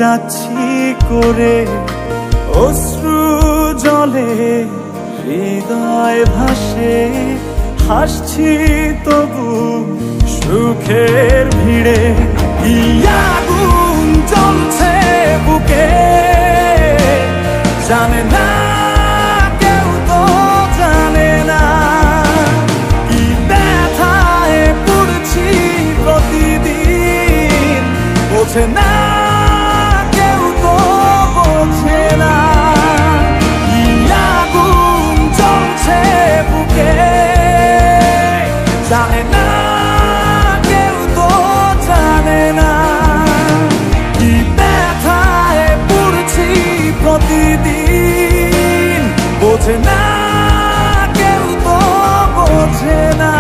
যাচ্ছি করে অশ্রু জলে হৃদয় ভাসে, হাসছি তবু সুখের ভিড়ে। কি আগুন জ্বলছে বুকে জানে না কেউ, তো জানে না কি ব্যথায় পড়ছি প্রতিদিন, বোঝে না কেউ, তো বোঝে না। কি আগুন জ্বলছে বুকে জানে না কেউ, তো জানে না কি ব্যথায় পড়ছি প্রতিদিন, বোঝে না কেউ, তো বোঝে না।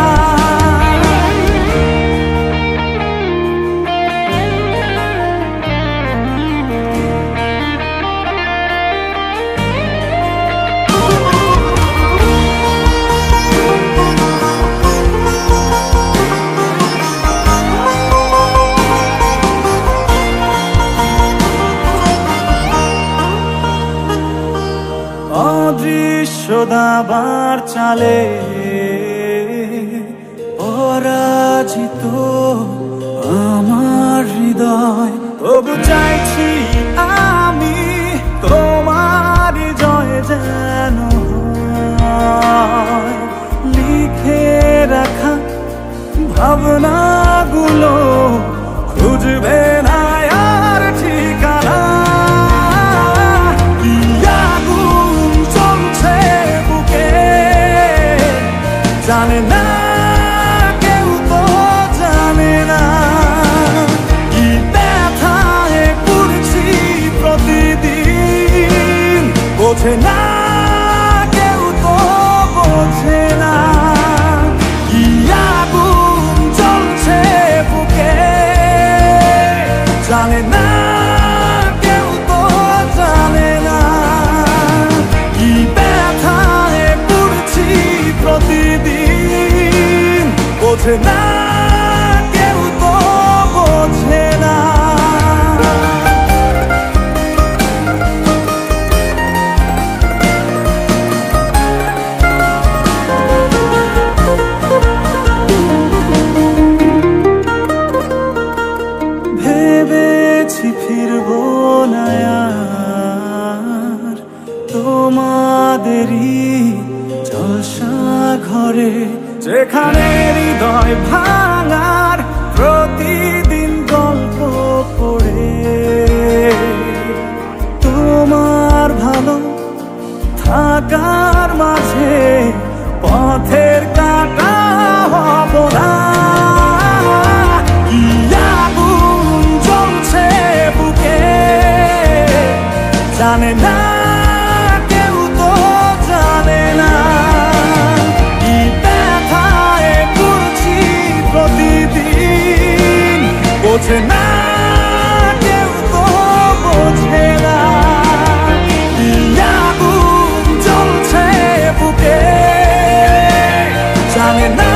অদৃশ্য দাবার চালে পরাজিত আমার হৃদয়, তবু চাইছি আমি তোমার জয় যেন হয়। লিখে রাখা ভাবনাগুলো খুঁজবে না আর ঠিকানা। জানে না কেউ, তো জানে না কি ব্যথায় পড়ছি প্রতিদিন, বোঝে না কেউ, তো বোঝে না। কি আগুন জ্বলছে বুকে জানে না কেউ, তো জানে না কি ব্যথায় পড়ছি প্রতিদিন, বোঝে না কেউ, তো বোঝে না। ভেবেছি ফিরবো না আর তোমাদেরই জলসা ঘরে, যেখানে হৃদয় ভাঙার প্রতিদিন গল্প পড়ে। তোমার ভালো থাকার মাঝে পথের কাঁটা হব না। কি আগুন জ্বলছে বুকে জানে না কেউ, তো জানে না কি ব্যথায় পড়ছি প্রতিদিন, বোঝে না কেউ, তো বোঝে না। কি আগুন জ্বলছে বুকে জানে না